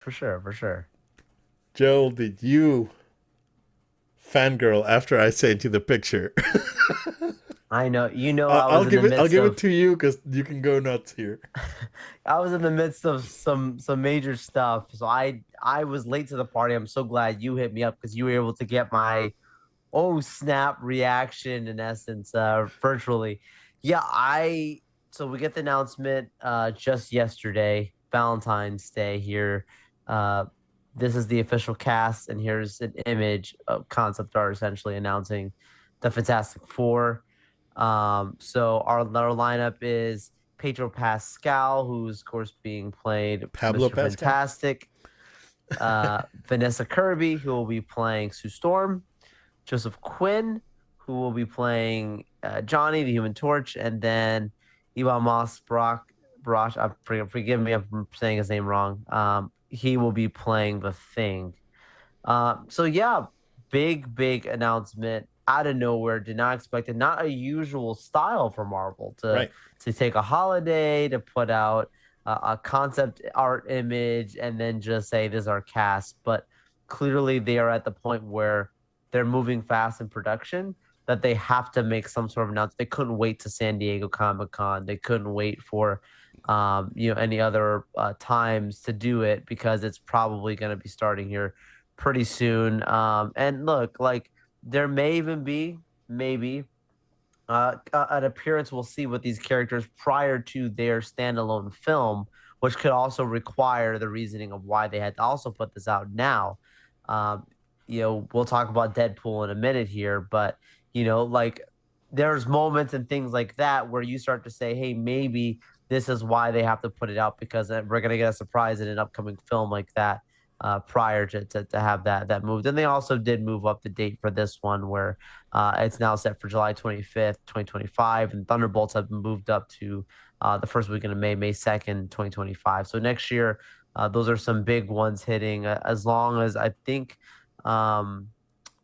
For sure, for sure. Joel, did you fangirl after I sent you the picture? I know. You know, I'll, I I'll was in the give it. I'll midst give it of to you because you can go nuts here. I was in the midst of some major stuff. So I was late to the party. I'm so glad you hit me up because you were able to get my oh snap reaction in essence virtually. Yeah, I so we get the announcement just yesterday, Valentine's Day here. Uh this is the official cast, and here's an image of concept art essentially announcing the Fantastic Four. So our lineup is Pedro Pascal, who's of course being played Pablo Mr. Pascal. Fantastic, Vanessa Kirby, who will be playing Sue Storm, Joseph Quinn, who will be playing Johnny, the Human Torch, and then Ivan Moss Brock, forgive me if I'm saying his name wrong. He will be playing the Thing. So yeah, big announcement out of nowhere. Did not expect it. Not a usual style for Marvel Right. to take a holiday to put out a concept art image and then just say this is our cast. But clearly, they are at the point where they're moving fast in production that they have to make some sort of announcement. They couldn't wait to San Diego Comic Con. They couldn't wait for any other times to do it because it's probably going to be starting here pretty soon. And look, like there may even be maybe an appearance we'll see with these characters prior to their standalone film, which could also require the reasoning of why they had to also put this out now. Um, we'll talk about Deadpool in a minute here, but like there's moments and things like that where you start to say, hey, maybe this is why they have to put it out because we're gonna get a surprise in an upcoming film like that. Prior to have that moved, and they also did move up the date for this one where it's now set for July 25th, 2025, and Thunderbolts have been moved up to the first weekend of May, May 2nd, 2025. So next year, those are some big ones hitting. As long as I think, um,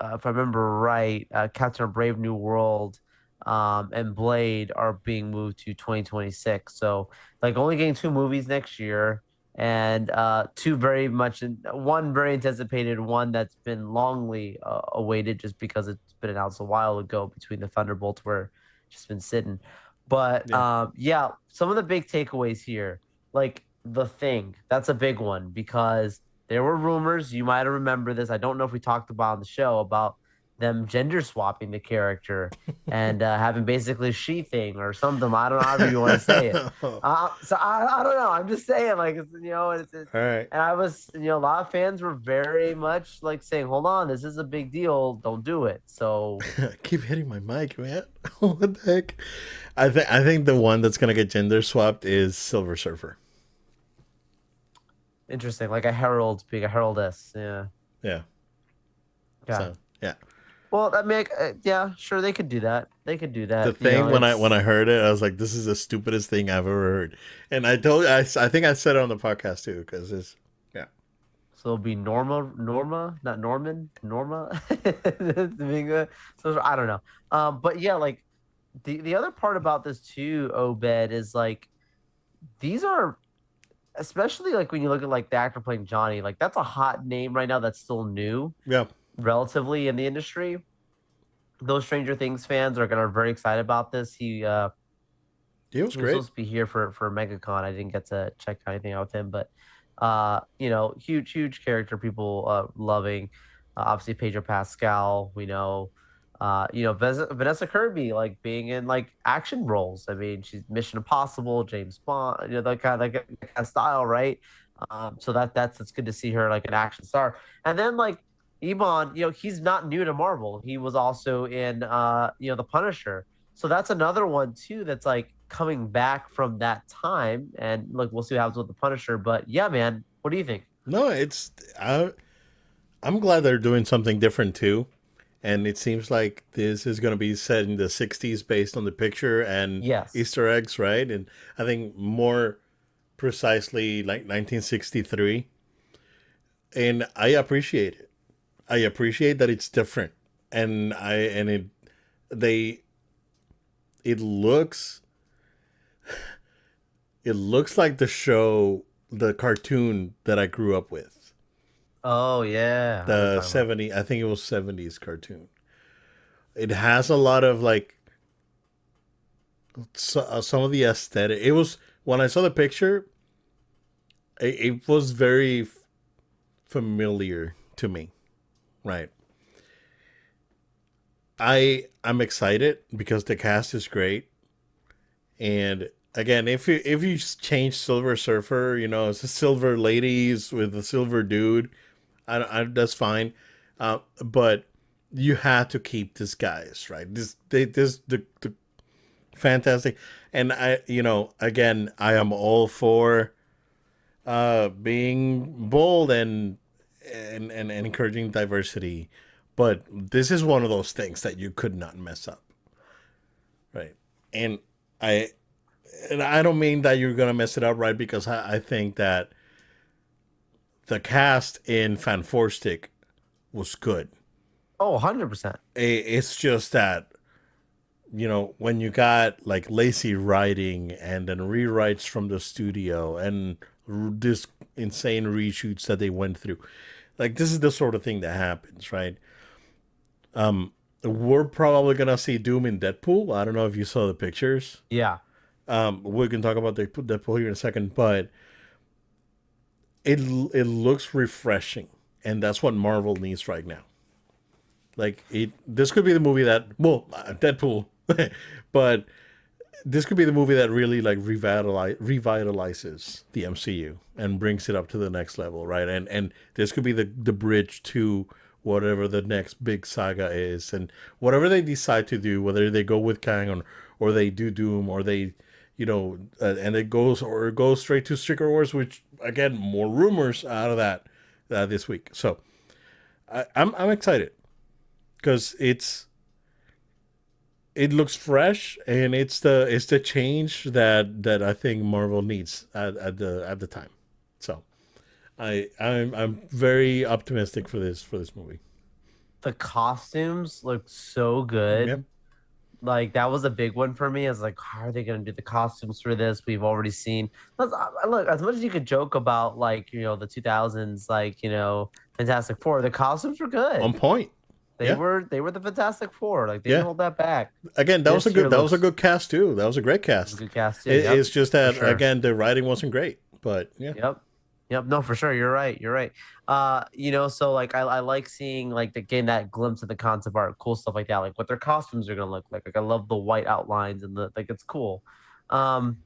if I remember right, Captain Brave New World and Blade are being moved to 2026. So like only getting two movies next year and two very much one very anticipated, one that's been longly awaited just because it's been announced a while ago between the Thunderbolts where it's just been sitting. But Yeah. yeah, some of the big takeaways here, like the Thing, that's a big one because there were rumors. You might remember this. I don't know if we talked about on the show about them gender swapping the character and having basically she thing or something. I don't know however you want to say it. All So I don't know. I'm just saying, like, it's right. and I was, a lot of fans were very much like saying, hold on, this is a big deal. Don't do it. So I keep hitting my mic, man. What the heck? I think the one that's gonna get gender swapped is Silver Surfer. interesting. Like a herald being a heraldess. Yeah. Yeah. Yeah. So yeah. Well, I mean, yeah, sure, they could do that. They could do The that. thing when I It's heard it, I was like, "This is the stupidest thing I've ever heard." And I think I said it on the podcast too, because it's yeah. so it'll be Norma, not Norman, Norma. So I don't know. But yeah, like the other part about this too, Obed, is like these are especially like when you look at like the actor playing Johnny, like that's a hot name right now that's still new Yeah. relatively in the industry. Those Stranger Things fans are gonna very excited about this. It was He was great. supposed to be here for MegaCon. I didn't get to check anything out with him, but huge character, people loving. Obviously, Pedro Pascal. We know, Vanessa Kirby like being in like action roles. I mean, she's Mission Impossible, James Bond. That kind of style, right? So that's good to see her like an action star. And then like Iman, he's not new to Marvel. He was also in The Punisher, so that's another one too that's like coming back from that time. And look, we'll see what happens with the Punisher. But yeah, man, what do you think? No, I'm glad they're doing something different too. And it seems like this is going to be set in the 60s based on the picture and Yes. Easter eggs, right? And I think more precisely like 1963. And I appreciate it. I appreciate that it's different. And they it looks it looks like the show the cartoon that I grew up with. Oh yeah, I know what you're The talking about. 70, I think it was 70s cartoon. It has a lot of like some of the aesthetic. It was when I saw the picture, it was very familiar to me, right? I'm excited because the cast is great, and again, if you change Silver Surfer, it's a silver ladies with a silver dude. That's fine, but you had to keep these guys, right? The fantastic, and again, I am all for being bold and encouraging diversity, but this is one of those things that you could not mess up, right? And I and I don't mean that you're gonna mess it up, right? Because I think that the cast in Fanforstic was good. Oh, 100%. It's just that when you got like lazy writing and then rewrites from the studio and this insane reshoots that they went through, like this is the sort of thing that happens, right? We're probably gonna see Doom in Deadpool. I don't know if you saw the pictures. Yeah. We can talk about the Deadpool here in a second, but it looks refreshing, and that's what Marvel needs right now. Like this could be the movie that Deadpool, but this could be the movie that really like revitalizes the MCU and brings it up to the next level, right? And this could be the bridge to whatever the next big saga is, and whatever they decide to do, whether they go with Kang or they do Doom or they, and it goes straight to Secret Wars, which again more rumors out of that this week. So I'm excited because it looks fresh and it's the change that I think Marvel needs at the time. So I'm very optimistic for this movie. The costumes look so Yep. good. Like that was a big one for me. I was like, how are they going to do the costumes for this? We've already seen. Look, as much as you could joke about like the 2000s, like Fantastic Four, the costumes were On good. point. They Yeah. were they were the Fantastic Four. Like they didn't Yeah. hold that back. Again, that was a This good year that was a looks good cast too. That was a great was a cast. good cast too. It's Yep, just for that sure. again the writing wasn't great, but yeah. Yep. Yep. No, for sure. You're right. You're right. So like I like seeing like getting that glimpse of the concept art, cool stuff like that, like what their costumes are gonna look like. Like I love the white outlines and the like it's cool. Um,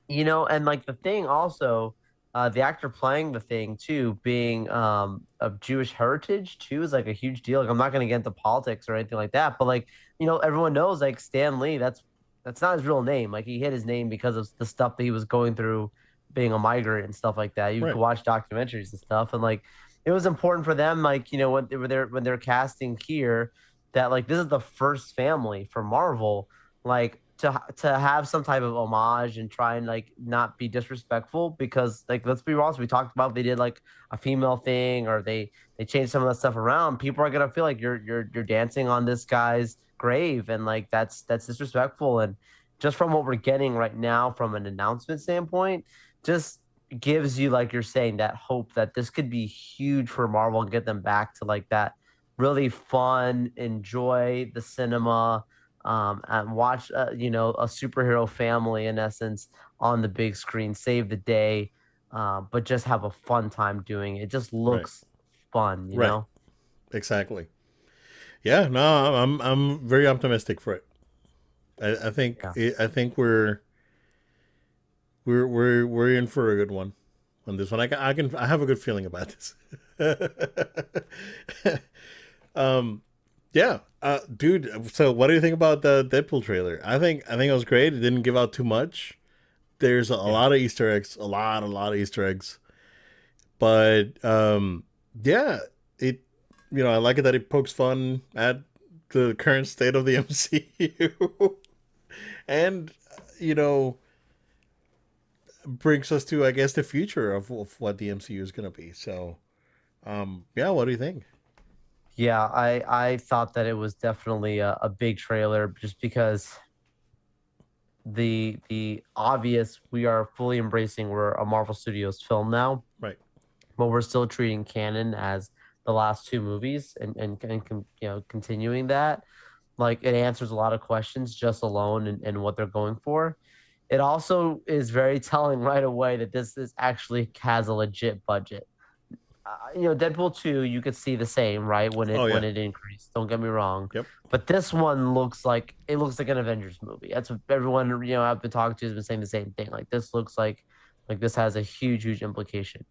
and like the thing also, the actor playing the thing too, being of Jewish heritage too, is like a huge deal. Like I'm not gonna get into politics or anything like that, but like, everyone knows like Stan Lee, that's not his real name. Like he hid his name because of the stuff that he was going through being a migrant and stuff like that. You Right. could watch documentaries and stuff, and like it was important for them, like, when they're casting here, that like this is the first family for Marvel, like to have some type of homage and try and like not be disrespectful, because like let's be honest, we talked about they did like a female thing, or they changed some of that stuff around. People are gonna feel like you're dancing on this guy's grave, and like that's disrespectful. And just from what we're getting right now from an announcement standpoint, just gives you, like you're saying, that hope that this could be huge for Marvel and get them back to like that really fun, enjoy the cinema, and watch a superhero family in essence on the big screen, save the day, but just have a fun time doing it. It just Right. looks fun, you Right. know? Exactly. Yeah. No, I'm very optimistic for it. I think Yeah. I think we're in for a good one on this one. I have a good feeling about this. um, yeah, dude. So, what do you think about the Deadpool trailer? I think it was great. It didn't give out too much. There's a Yeah. lot of Easter eggs, a lot of Easter eggs. But yeah, it. I like it that it pokes fun at the current state of the MCU, and you know brings us to, I guess, the future of what the MCU is going to be. So, yeah, what do you think? Yeah, I thought that it was definitely a big trailer, just because the obvious, we are fully embracing we're a Marvel Studios film now, Right. but we're still treating canon as the last two movies continuing that. Like it answers a lot of questions just alone and what they're going for. It also is very telling right away that this actually has a legit budget. Deadpool 2, you could see the same, right? When Oh it yeah. when it increased. Don't get me wrong. Yep. But this one looks like an Avengers movie. That's what everyone, I've been talking to has been saying the same thing. Like this looks like this has a huge, huge implication.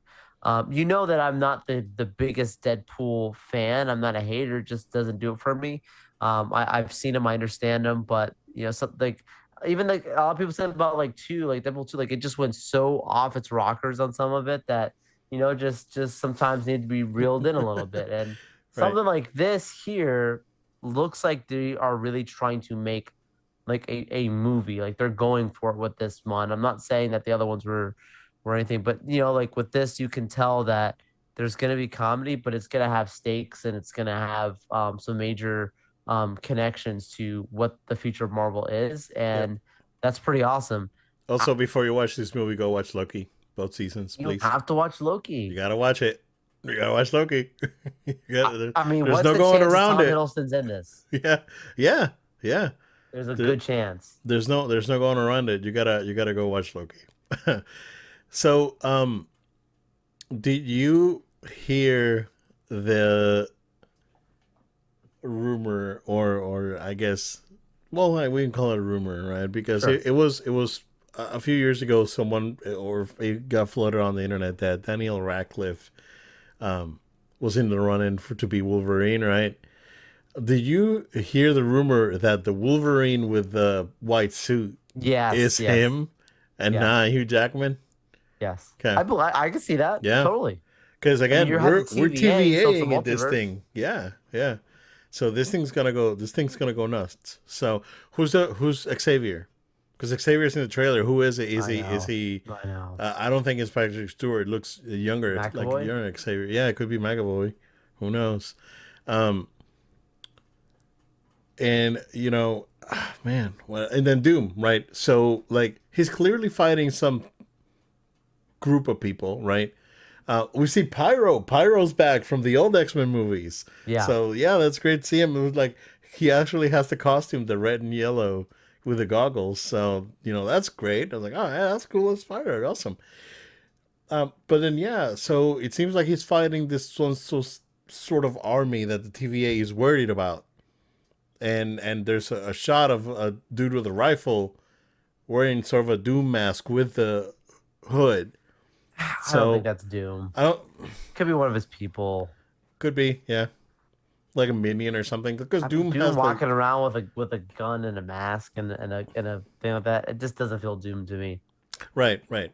That I'm not the biggest Deadpool fan. I'm not a hater, it just doesn't do it for me. I've seen him, I understand him, but something like even like a lot of people said about like two, like Deadpool 2, like it just went so off its rockers on some of it that just sometimes need to be reeled in a little bit. And Right. something like this here looks like they are really trying to make like a movie. Like they're going for it with this one. I'm not saying that the other ones were anything, but like with this, you can tell that there's gonna be comedy, but it's gonna have stakes and it's gonna have some major connections to what the future of Marvel is, Yep. and that's pretty awesome. I, Also, before you watch this movie, go watch Loki. Both seasons, you please. have to watch You Loki. gotta watch it. You gotta watch Loki. I, I mean, There's what's no the going chances around Tom it. Hiddleston's in this? Yeah, yeah, yeah. There's a There, good chance. there's no going around it. You gotta go watch Loki. So, did you hear the rumor, or I guess, well, like, we can call it a rumor, right? Because Sure. it was a few years ago. Someone, or it got floated on the internet that Daniel Radcliffe um, was in the run-in for to be Wolverine, right? Did you hear the rumor that the Wolverine with the white suit Yes, is yes, him and yes, not Hugh Jackman? yes. Okay, I can see that yeah, totally. because I mean, again, you have the we're TVA, so it's a TVAing at this multiverse. thing. Yeah, yeah. So this thing's gonna go nuts. So who's Xavier? Because Xavier's in the trailer. Who is it? Is I he? Is know, he? I know. I don't think it's Patrick Stewart. Looks younger, like McAvoy. younger Xavier. Yeah, it could be McAvoy. Who knows? Um, and man, well, and then Doom, right? So like he's clearly fighting some group of people, right? We see Pyro. Pyro's back from the old X-Men movies. Yeah, So yeah, that's great to see him. It was like he actually has the costume, the red and yellow with the goggles. So that's great. I was like, oh yeah, that's cool. That's Pyro, awesome. But then yeah, so it seems like he's fighting this one sort of army that the TVA is worried about, and there's a shot of a dude with a rifle wearing sort of a Doom mask with the hood. I don't think So that's Doom. I don't. Could be one of his people. Could be, yeah, like a minion or something. Because I mean, Doom Doom has like walking around with a gun and a mask and a thing like that. It just doesn't feel Doom to me. right, right.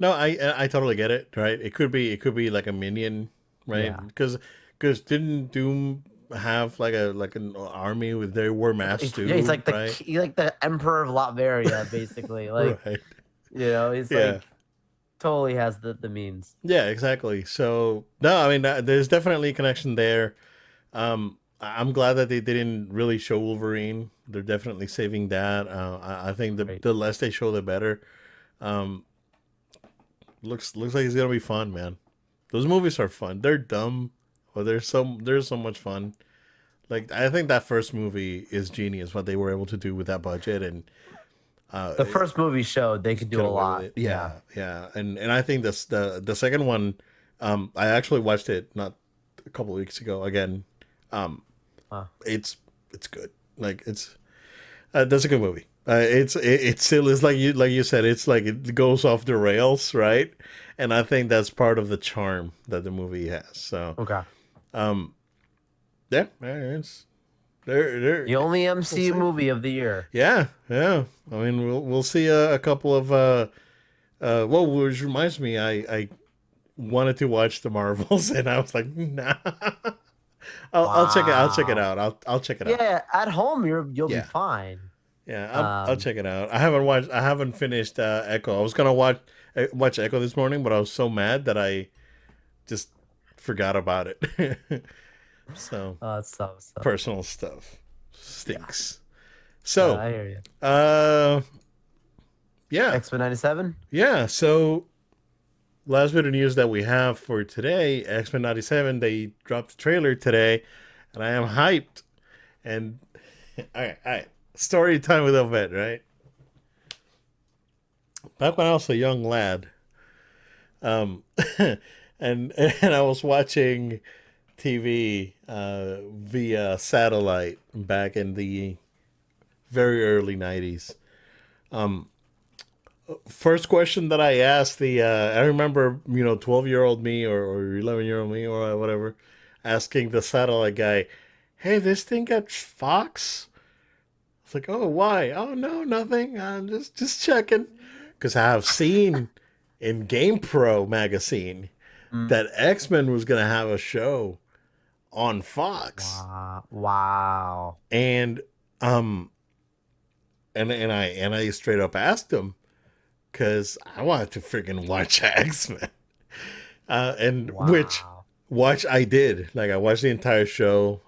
No, I totally get it. Right, it could be like a minion, right? Yeah, Because didn't Doom have like an army with they wore masks yeah, he's too, like right? he's like the Emperor of Latveria, basically. Like Right. he's Yeah. like totally has the means. Yeah, exactly. So no, I mean there's definitely a connection there. I'm glad that they didn't really show Wolverine. They're definitely saving that. I think Right. the less they show, the better. Um, looks like it's gonna be fun, man. Those movies are fun. They're dumb, but there's so much fun. Like I think that first movie is genius. What they were able to do with that budget and The first movie showed they could just do get a away with lot. it. Yeah. Yeah, yeah. And I think this the second one. I actually watched it not a couple of weeks ago again. Um, Huh. it's good. Like that's a good movie. It still is like you said. It's like it goes off the rails, right? And I think that's part of the charm that the movie has. So Okay. um, yeah, it's there. The only We'll MCU see. movie of the year. Yeah, yeah. I mean, we'll see a couple of well, which reminds me, I wanted to watch the Marvels, and I was like, nah. I'll check it. I'll check it Wow. out. I'll check it out. Yeah, at home you'll be Yeah. fine. Yeah, I'll Um, check it out. I haven't finished Echo. I was gonna watch Echo this morning, but I was so mad that I just forgot about it. So so personal stuff yeah. stinks. No, So I hear you. uh, Yeah, X Men '97. yeah. So last bit of news that we have for today, X-Men 97, they dropped the trailer today, and I am hyped. And all right. Story time with Obed, right? Back when I was a young lad, um, and I was watching TV via satellite back in the very early 90s. Um, First question that I asked I remember, 12-year-old me or 11-year-old me or whatever, asking the satellite guy, hey, this thing got Fox? It's like, oh, why? Oh, no, nothing. I'm just checking. Because I have seen in GamePro magazine Mm. that X-Men was going to have a show on Fox. Wow. Wow. And um and I straight up asked him because I wanted to freaking watch X-Men. And which Wow. watch I did. Like I watched the entire show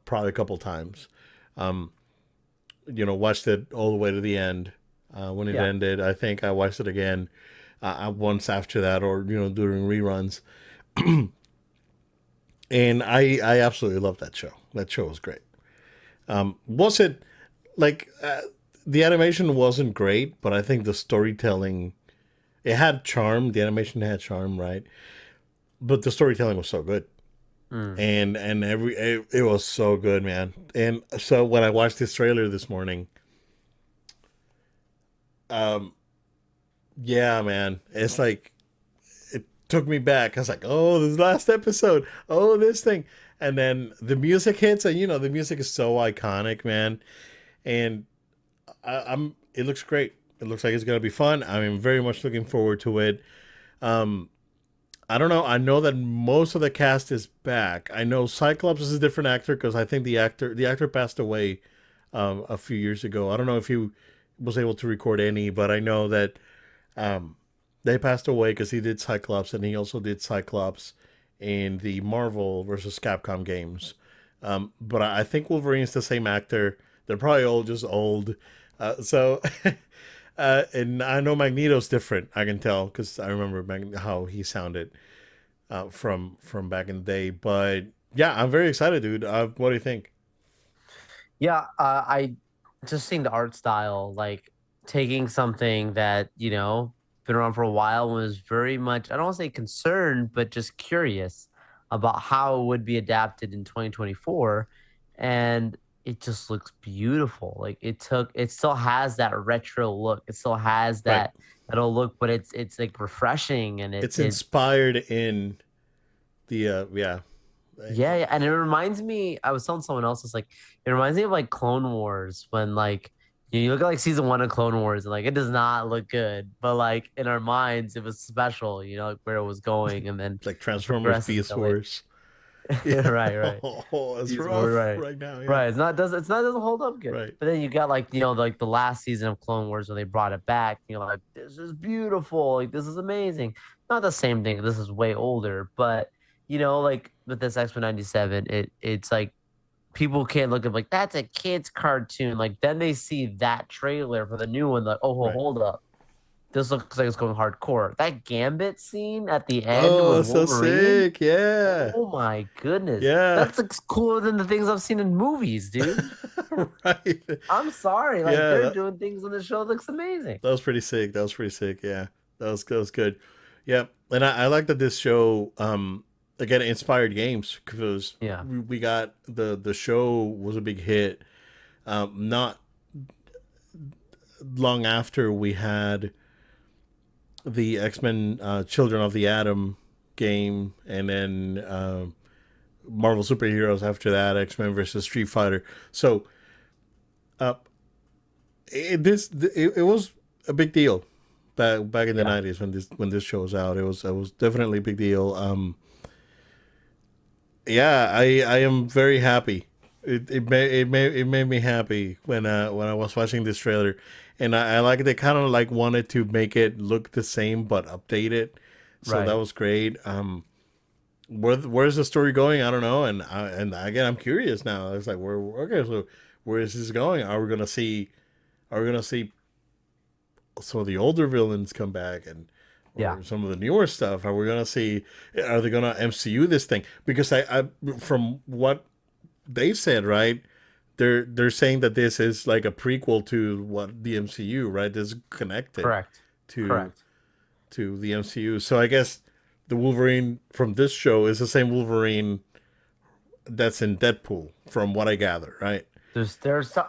probably a couple times. Um, watched it all the way to the end. When it Yeah. ended, I think I watched it again once after that, or during reruns. And I absolutely love that show. That show was great. Was it like the animation wasn't great, but I think the storytelling it had charm. The animation had charm, right? But the storytelling was so good. Mm. And it was so good, man. And so when I watched this trailer this morning, um, yeah, man, it's like it took me back. I was like, oh, this last episode, oh, this thing, and then the music hits, and the music is so iconic, man. And I'm it looks great. It looks like it's gonna be fun. I'm very much looking forward to it. Um, I don't know. I know that most of the cast is back. I know Cyclops is a different actor because I think the actor passed away a few years ago. I don't know if he was able to record any, but I know that um, they passed away because he did Cyclops and he also did Cyclops in the Marvel versus Capcom games. But I think Wolverine's the same actor. They're probably all just old. So and I know Magneto's different. I can tell because I remember how he sounded from back in the day. But yeah, I'm very excited, dude. What do you think? Yeah, I just seeing the art style, like taking something that, been around for a while and was very much, I don't want to say concerned, but just curious about how it would be adapted in 2024. And it just looks beautiful. Like it still has that retro look. It still has Right. that'll look, but it's like refreshing and It's inspired in the yeah. yeah, yeah, and it reminds me. I was telling someone else, it's like it reminds me of like Clone Wars when like you look at like season one of Clone Wars and like it does not look good, but like in our minds it was special, like where it was going, and then Like it Transformers progresses Beast until it. Wars. Yeah. Right, right. Oh, it's Beast Mode, rough right. right now, yeah. Right. It's not doesn't hold up good. Right. But then you got like, like the last season of Clone Wars when they brought it back, like, this is beautiful. Like this is amazing. Not the same thing. This is way older, but like with this X-Men 97, it's like people can't look at like that's a kid's cartoon. Like then they see that trailer for the new one, like, oh Right. hold up. This looks like it's going hardcore. That Gambit scene at the end with Oh, so Wolverine. sick. Yeah. Oh my goodness. Yeah. That's like cooler than the things I've seen in movies, dude. Right. I'm sorry. Like Yeah, they're doing things on the show that looks amazing. that was pretty sick. That was pretty sick. Yeah. That was good. Yeah. And I like that this show again inspired games because Yeah. we got the show was a big hit. Not long after we had the X-Men Children of the Atom game, and then Marvel superheroes after that, X-Men versus Street Fighter. So uh, it was a big deal back in the Yeah. 90s when this show was out. It was definitely a big deal. Yeah, I am very happy. It made me happy when I was watching this trailer, and I like they kind of like wanted to make it look the same but update it, so that Right. was great. Where's the story going? I don't know, and again I'm curious now. It's like so where is this going? Are we gonna see some of the older villains come back and Yeah, or some of the newer stuff? Are we gonna see? Are they gonna MCU this thing? Because I from what they've said, right? They're saying that this is like a prequel to what the MCU, right? This is connected correct. to Correct. the MCU. So I guess the Wolverine from this show is the same Wolverine that's in Deadpool, from what I gather, right?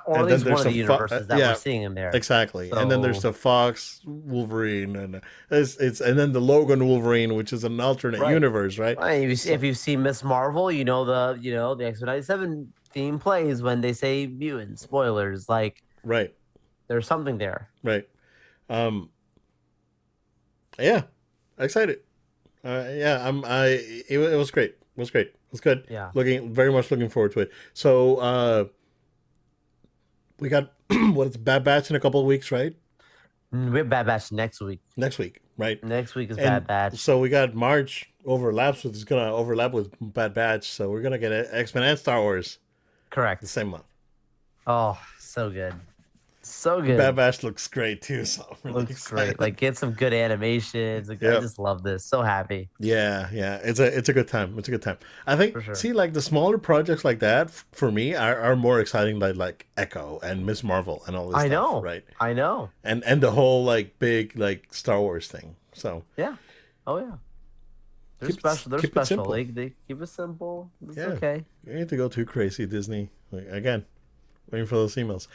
Or at And then least one there's of the the universes that we're yeah, seeing in there. exactly. And then there's So the Fox Wolverine, and it's and then the Logan Wolverine, which is an alternate right. universe, right? Right. If So you've seen Miss Marvel, the X-97 theme plays when they say mutant. Spoilers, like right, there's something there. right. Um, yeah, excited. Yeah, it was great. It was great. It was good. Yeah. Looking very much looking forward to it. So we got what it's Bad Batch in a couple of weeks, right? We have Bad Batch next week. Next week, right? Next week is Bad And Batch. so we got March overlaps with it's gonna overlap with Bad Batch, so we're gonna get X Men and Star Wars the Correct. same month. Oh, so good. So Bad good. Batch looks great too, so I'm really Looks great. excited. Like get some good animations. Like I Yeah, just love this. So happy. yeah. It's a good time. It's a good time. I think For sure. see like the smaller projects like that for me are more exciting than like Echo and Miss Marvel and all this I stuff, know. right? I know. And the whole like big like Star Wars thing. So Yeah. Oh yeah. They're special. They're keep it special. simple. They keep it simple. It's Yeah, okay. you need to go too crazy, Disney. Like, again, waiting for those emails.